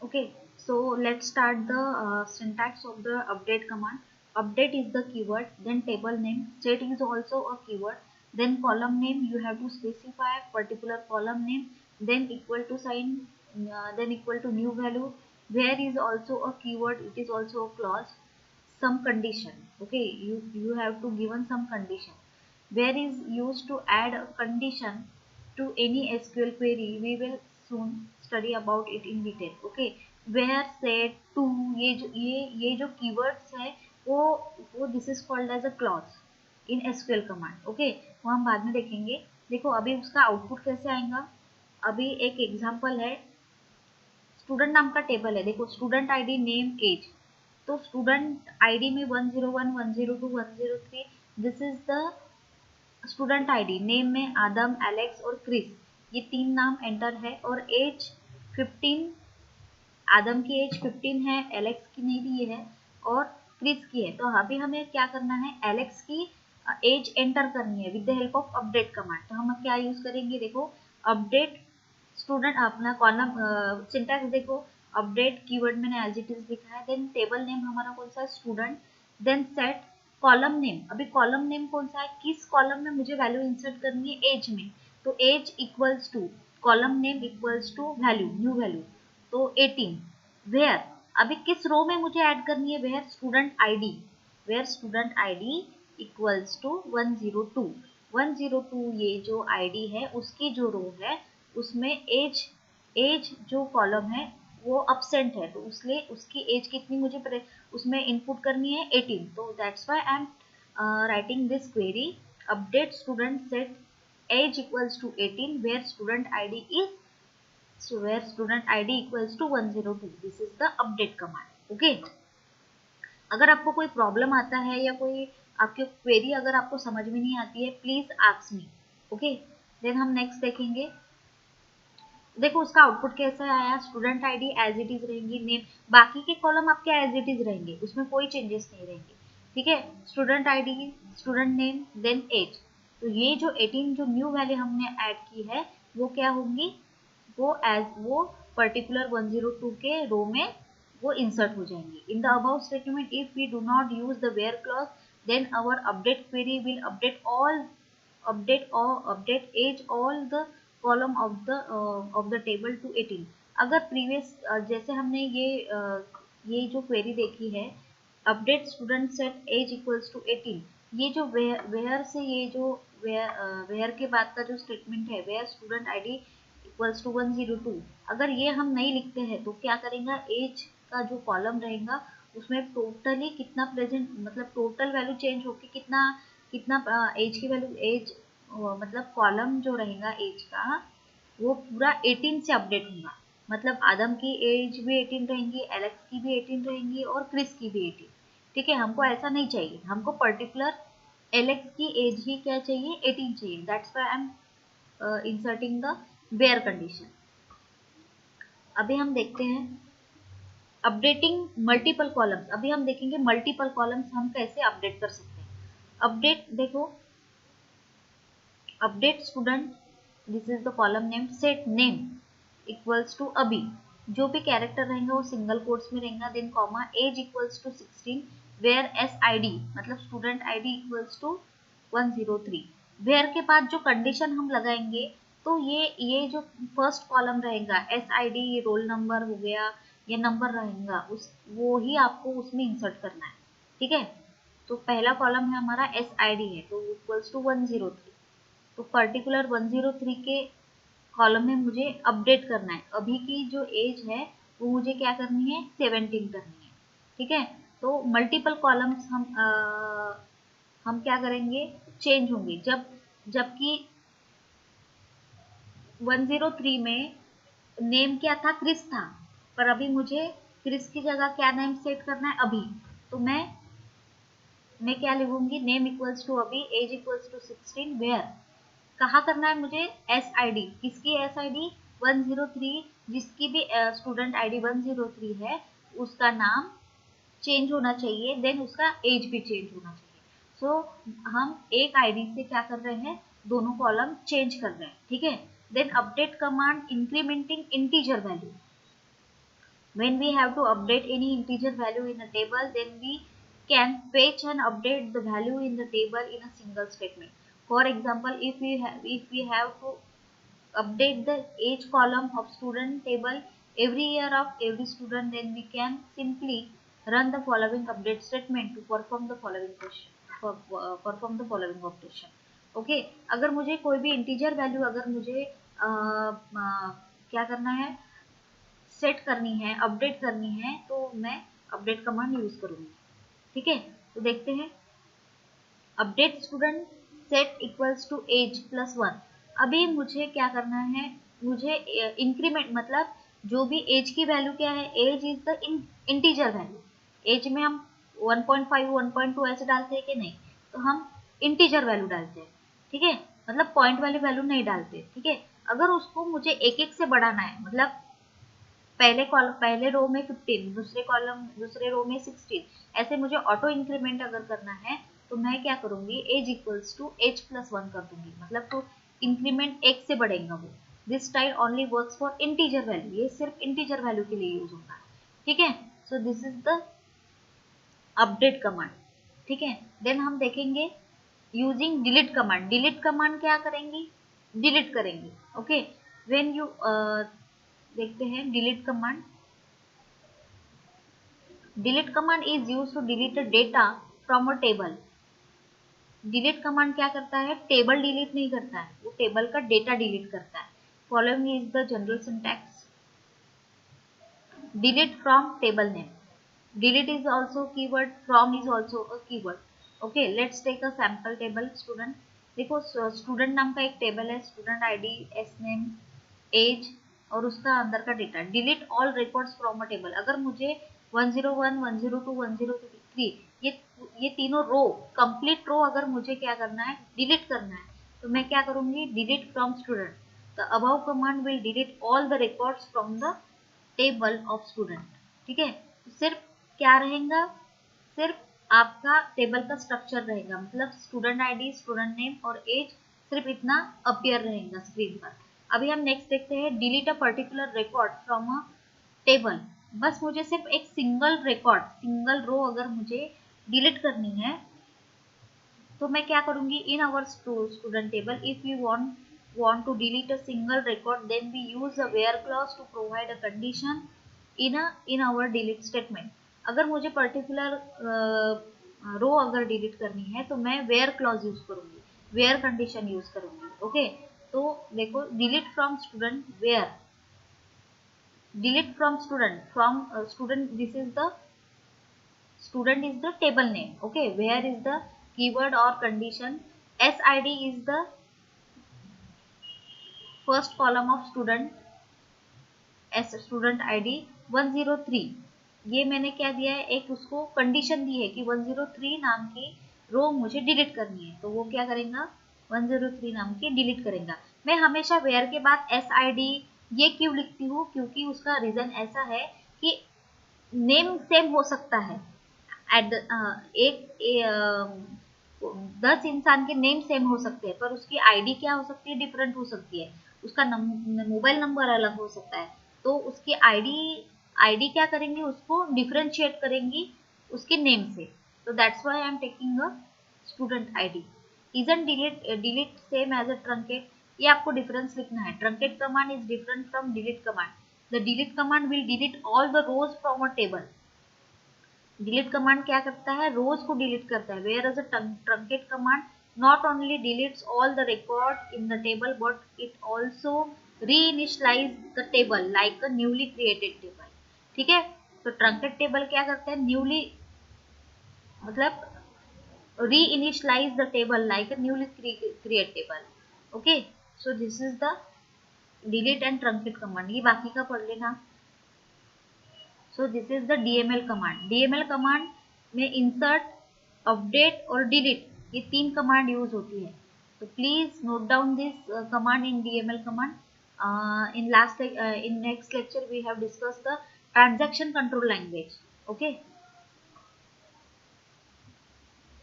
Okay, so let's start the syntax of the update command. Update is the keyword, then table name. Set is also a keyword. Then column name, you have to specify particular column name. Then equal to sign, then equal to new value. Where is also a keyword, it is also a clause. Some condition. Okay, you have to given some condition. Where is used to add a condition to any SQL query. We will soon study about it in detail. Okay, where set to ये जो keywords है वो this is called as a clause in SQL command. Okay, वो हम बाद में देखेंगे. देखो अभी उसका आउटपुट कैसे आएगा. अभी एक एग्जांपल है, स्टूडेंट नाम का टेबल है. देखो स्टूडेंट आईडी नेम एज, तो स्टूडेंट आईडी में 101 102 103 this is the student ID. Name में आदम, एलेक्स और क्रिस, ये तीन नाम एंटर है. और एज 15, आदम की एज 15 है, एलेक्स की नहीं दी है और क्रिस की है. तो अभी हमें क्या करना है, एलेक्स की एज एंटर करनी है with the help of update command. तो हम क्या यूज करेंगे, देखो अपडेट स्टूडेंट, अपना कॉलम सिंटैक्स देखो. अपडेट कीवर्ड मैंने एज इट इज लिखा है. देन टेबल नेम हमारा कौन सा है, student. Then set column name. अभी कॉलम नेम कौन सा है, किस कॉलम में मुझे वैल्यू इंसर्ट करनी है, एज में. तो age equals to column name equals to value, new value, तो 18. वेयर, अभी किस रो में मुझे ऐड करनी है, where student ID. Where student ID equals to 102. 102 ये जो आईडी है उसकी जो रो है उसमें एज, एज जो कॉलम है वो अपसेंट है, तो उसलिए उसकी एज कितनी मुझे उसमें इनपुट करनी है, 18. तो that's why I am writing this query. Update student set age equals to 18 where student ID is, so where student id equals to 102. this is the update command. okay, अगर आपको कोई problem आता है या कोई आपकी क्वेरी अगर आपको समझ में नहीं आती है, please ask me. Okay, then हम नेक्स्ट देखेंगे. देखो उसका आउटपुट कैसा आया, student ID as it is रहेंगी, नेम बाकी के कॉलम आपके एज इट इज रहेंगे, उसमें कोई चेंजेस नहीं रहेंगे. ठीक है, student ID, student name, then age. तो ये जो 18 जो न्यू वैल्यू हमने ऐड की है वो क्या होंगी, वो पर्टिकुलर 102 के रो में वो इंसर्ट हो जाएंगे. In the above statement if we do not use the where clause then our update query will update age all the column of the table to 18. अगर प्रीवियस जैसे हमने ये जो क्वेरी देखी है, update student set age equals to 18, ये जो where से ये जो वेयर के बाद का जो स्टेटमेंट है, where student ID equals to 102, अगर ये हम नहीं लिखते हैं तो क्या करेंगे, एज का जो कॉलम रहेगा उसमें टोटली कितना प्रेजेंट, मतलब टोटल वैल्यू चेंज होके कितना कितना एज की वैल्यू, एज मतलब कॉलम जो रहेगा एज का वो पूरा 18 से अपडेट होगा. मतलब आदम की एज भी 18 रहेंगी, एलेक्स की भी 18 रहेंगी और क्रिस की भी 18. ठीक है, हमको ऐसा नहीं चाहिए, हमको पर्टिकुलर एलेक्स की एज ही क्या चाहिए, 18 चाहिए. That's why I am inserting the where condition. अभी हम देखते हैं अपडेटिंग मल्टीपल कॉलम्स. अभी हम देखेंगे मल्टीपल कॉलम्स हम कैसे अपडेट कर सकते हैं. अपडेट देखो, update student, this is the column name, set name equals to अभी, जो भी कैरेक्टर रहेंगे वो सिंगल कोट्स में रहेगा. Then comma age equals to 16 where S I D मतलब student I D equals to 103. Where के बाद जो कंडीशन हम लगाएंगे तो ये जो फर्स्ट कॉलम रहेगा S I D, roll number हो गया या नंबर रहेगा उस वो ही आपको उसमें इंसर्ट करना है. ठीक है, तो पहला कॉलम है हमारा एस आई डी है तो इक्वल्स टू 103. तो पर्टिकुलर 103 के कॉलम में मुझे अपडेट करना है. अभी की जो एज है वो मुझे क्या करनी है, 17 करनी है. ठीक है, तो मल्टीपल कॉलम्स हम क्या करेंगे, चेंज होंगे. जबकि 103 में नेम क्या था, क्रिस था, पर अभी मुझे क्रिस की जगह क्या नेम सेट करना है, अभी. तो मैं क्या लिखूंगी, नेम इक्वल्स टू अभी, एज इक्वल्स टू 16 वेयर, कहाँ करना है मुझे, एस आई डी. किसकी एस आई डी, 103, जिसकी भी स्टूडेंट आई डी 103 है उसका नाम चेंज होना चाहिए, देन उसका एज भी चेंज होना चाहिए. सो हम एक आईडी से क्या कर रहे हैं, दोनों कॉलम चेंज कर रहे हैं. ठीक है, then update command incrementing integer value. When we have to update any integer value in a table, then we can fetch and update the value in the table in a single statement. For example, if we have to update the age column of student table every year of every student, then we can simply run the following update statement to perform the following question, perform the following operation. Okay, अगर मुझे कोई भी integer value अगर मुझे क्या करना है, set करनी है, अपडेट करनी है, तो मैं अपडेट कमांड यूज करूंगी. ठीक है, तो देखते हैं. Update student set equals to age plus 1. अभी मुझे क्या करना है, मुझे इंक्रीमेंट मतलब जो भी एज की वैल्यू क्या है, age is the integer value. Age में हम 1.5 1.2 ऐसे डालते हैं कि नहीं, तो हम इंटीजर वैल्यू डालते हैं. ठीक है, मतलब पॉइंट वाली वैल्यू नहीं डालते. ठीक है, अगर उसको मुझे एक एक से बढ़ाना है, मतलब पहले रो में 15, दूसरे रो में 16, ऐसे मुझे ऑटो इंक्रीमेंट अगर करना है, तो मैं क्या करूंगी, age equals to age plus 1 कर दूंगी. मतलब तो इंक्रीमेंट एक से बढ़ेगा वो. This style only works for integer value. ये सिर्फ इंटीजर वैल्यू के लिए यूज होता है. ठीक है, so this is the update command. ठीक है, देन हम देखेंगे using delete command. Delete command क्या करेंगी, डिलीट करेंगी. ओके, व्हेन यू देखते हैं delete command. Delete command is use to delete a data from a table. Delete command क्या करता है, टेबल डिलीट नहीं करता है, वो टेबल का डेटा डिलीट करता है. Following is the general syntax. Delete from table name. Delete is also keyword, from is also a keyword. Okay, let's take a sample table. Student, देखो स्टूडेंट नाम का एक टेबल है, student ID, S name, age और उसका अंदर का data. Delete all records from a table. अगर मुझे 101 102 103 ये तीनों रो, कंप्लीट रो अगर मुझे क्या करना है, डिलीट करना है, तो मैं क्या करूंगी, delete from student. The above command will delete all the records from the table of student. ठीक है, तो सिर्फ क्या रहेगा, सिर्फ आपका टेबल का स्ट्रक्चर रहेगा, मतलब स्टूडेंट आईडी, स्टूडेंट नेम और एज, सिर्फ इतना अपीयर रहेगा स्क्रीन पर. अभी हम नेक्स्ट देखते हैं, delete a particular record from a table. बस मुझे सिर्फ एक सिंगल रिकॉर्ड, सिंगल रो अगर मुझे डिलीट करनी है, तो मैं क्या करूंगी, in our student table if you want to delete a single record, then we use a where clause to provide a condition in our delete statement. अगर मुझे पर्टिकुलर रो अगर डिलीट करनी है, तो मैं वेयर क्लॉज यूज करूंगी, where condition use करूंगी. Okay, तो देखो delete from student, where delete from student, this is the student is the table name. Okay, where is the keyword or condition, sid is the first column of student, as student id 103. ये मैंने क्या दिया है, एक उसको condition दी है कि 103 नाम की रो मुझे डिलीट करनी है, तो वो क्या करेगा, 103 नाम की डिलीट करेगा. मैं हमेशा वेयर के बाद sid ये क्यों लिखती हूँ, क्योंकि उसका रीजन ऐसा है कि नेम सेम हो सकता है. एक 10 इंसान के नेम सेम हो सकते हैं, पर उसकी आईडी क्या हो सकती है, डिफरेंट हो सकती है. उसका मोबाइल नंबर अलग हो सकता है, तो उसकी आईडी क्या करेंगे, उसको डिफरेंशिएट करेंगी उसके नेम से. तो that's why I am taking a student ID. Isn't delete same as a truncate. ये आपको डिफरेंस लिखना है. Truncate command is different from delete command. The delete command will delete all the rows from a table. Delete command क्या करता है, rows को delete करता है, whereas a truncate command not only deletes all the record in the table, but it also reinitialize the table like a newly created table. ठीक है, तो truncate table क्या करता है, न्यूली मतलब reinitialize the table like a newly created table. Okay, so this is the delete and truncate command. ये बाकी का पढ़ लेना. So this is the DML command. DML command में insert, update और delete ये तीन कमांड यूज होती है. तो please note down this command in DML command. In next lecture we have discussed the transaction control language. Okay.